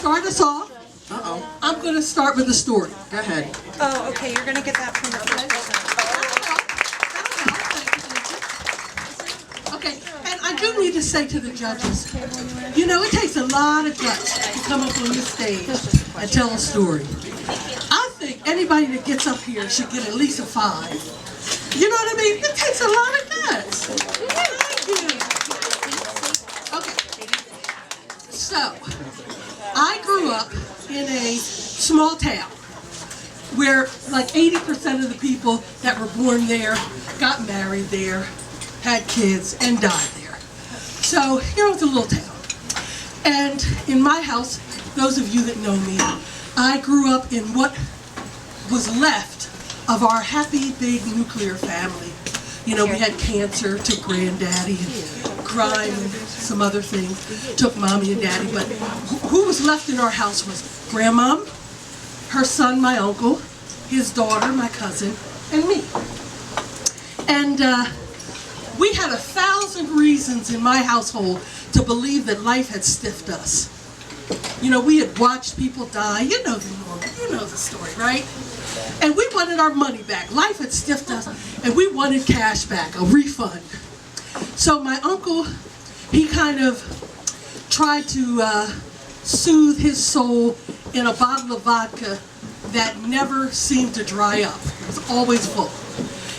start us off, I'm going to start with a story. Go ahead. Oh, okay, you're going to get that from the first person. Okay, and I do need to say to the judges, you know, it takes a lot of guts to come up on this stage and tell a story. I think anybody that gets up here should get at least a 5. You know what I mean? It takes a lot of guts. Thank you. Okay, so I grew up in a small town where like 80% of the people that were born there got married there, had kids, and died there. So, you know, it's a little town. And in my house, those of you that know me, I grew up in what was left of our happy big nuclear family. You know, we had cancer, took granddaddy, and crime and some other things, took mommy and daddy. But who was left in our house was grandmom, her son, my uncle, his daughter, my cousin, and me. And we had 1,000 reasons in my household to believe that life had stiffed us. You know, we had watched people die. You know the normal, you know the story, right? And we wanted our money back. Life had stiffed us, and we wanted cash back, a refund. So my uncle, he kind of tried to soothe his soul in a bottle of vodka that never seemed to dry up. It was always full.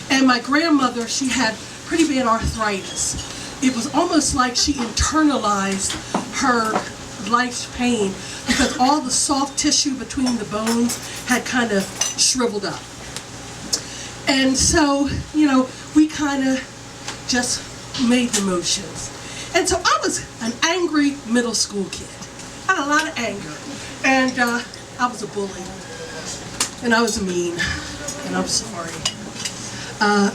And my grandmother, she had pretty bad arthritis. It was almost like she internalized her life's pain because all the soft tissue between the bones had kind of shriveled up. And so, you know, we kind of just made the motions. And so I was an angry middle school kid. I had a lot of anger. And I was a bully. And I was mean. And I'm sorry.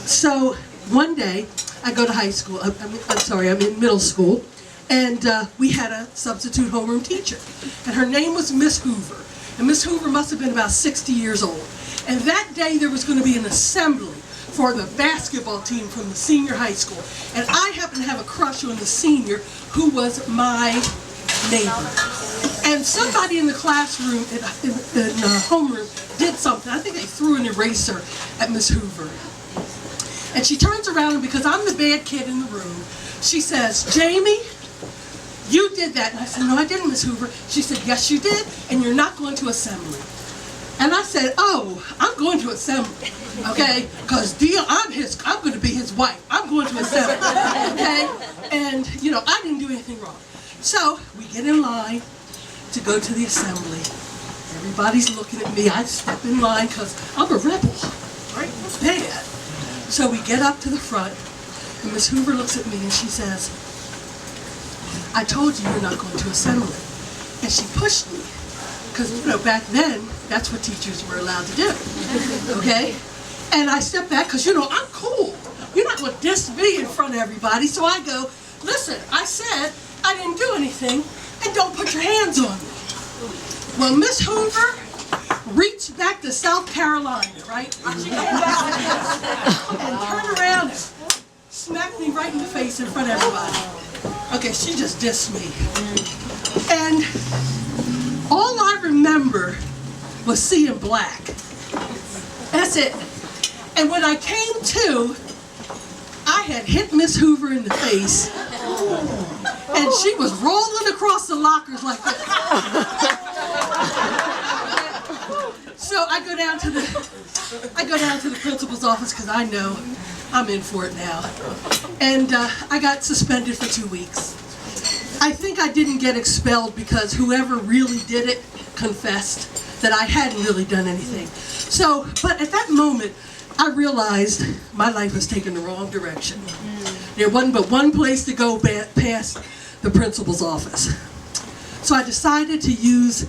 So one day, I go to high school. I'm in middle school. And we had a substitute homeroom teacher. And her name was Miss Hoover. And Miss Hoover must have been about 60 years old. And that day there was going to be an assembly for the basketball team from the senior high school. And I happened to have a crush on the senior who was my neighbor. And somebody in the classroom, in homeroom, did something. I think they threw an eraser at Miss Hoover. And she turns around, and because I'm the bad kid in the room, she says, "Jamie, you did that." And I said, "No, I didn't, Miss Hoover." She said, "Yes, you did, and you're not going to assembly." And I said, "Oh, I'm going to assembly, okay? Because I'm going to be his wife. I'm going to assembly, okay?" And, you know, I didn't do anything wrong. So we get in line to go to the assembly. Everybody's looking at me. I step in line because I'm a rebel, right? Bad. So we get up to the front, and Miss Hoover looks at me and she says, "I told you you're not going to assembly." And she pushed me, because, you know, back then, that's what teachers were allowed to do, okay? And I step back, because, you know, I'm cool. You're not going to diss me in front of everybody. So I go, "Listen, I said I didn't do anything, and don't put your hands on me." Well, Miss Hoover reached back to South Carolina, right? And turned around and smacked me right in the face in front of everybody. Okay, she just dissed me. And all I remember was seeing black. That's it. And when I came to, I had hit Miss Hoover in the face, and she was rolling across the lockers like that. So I go down to the principal's office because I know I'm in for it now. And I got suspended for 2 weeks. I think I didn't get expelled because whoever really did it confessed that I hadn't really done anything. So, but at that moment, I realized my life was taking the wrong direction. There wasn't but one place to go past the principal's office. So I decided to use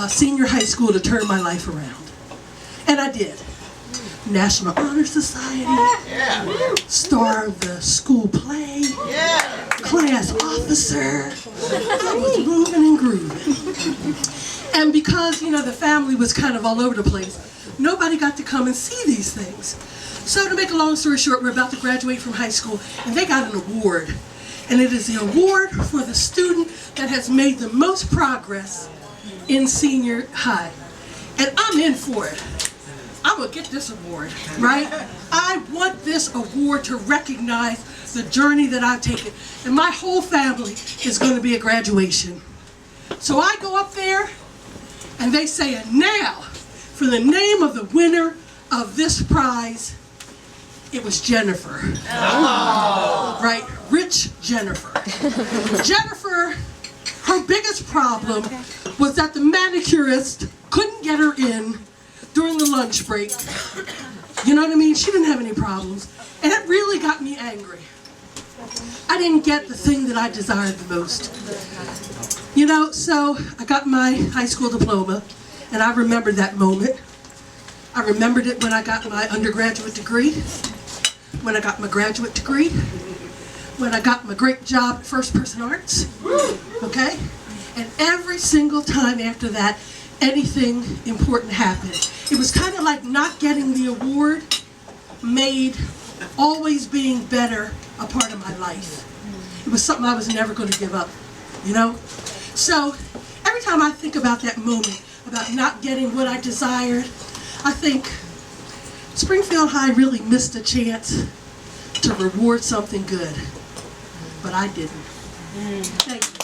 senior high school to turn my life around. And I did. National Honor Society, star of the school play, class officer. I was moving and grooving. And because, you know, the family was kind of all over the place, nobody got to come and see these things. So to make a long story short, we're about to graduate from high school, and they got an award. And it is the award for the student that has made the most progress in senior high. And I'm in for it. I'm gonna get this award, right? I want this award to recognize the journey that I've taken. And my whole family is gonna be at graduation. So I go up there and they say, and now, for the name of the winner of this prize, it was Jennifer. Oh. Right? Rich Jennifer. Jennifer, her biggest problem was that the manicurist couldn't get her in during the lunch break. You know what I mean? She didn't have any problems. And it really got me angry. I didn't get the thing that I desired the most. You know, so I got my high school diploma, and I remembered that moment. I remembered it when I got my undergraduate degree, when I got my graduate degree, when I got my great job at First Person Arts, okay? And every single time after that, anything important happened. It was kind of like not getting the award made always being better a part of my life. It was something I was never going to give up, you know? So every time I think about that moment, about not getting what I desired, I think Springfield High really missed a chance to reward something good, but I didn't. Thank you.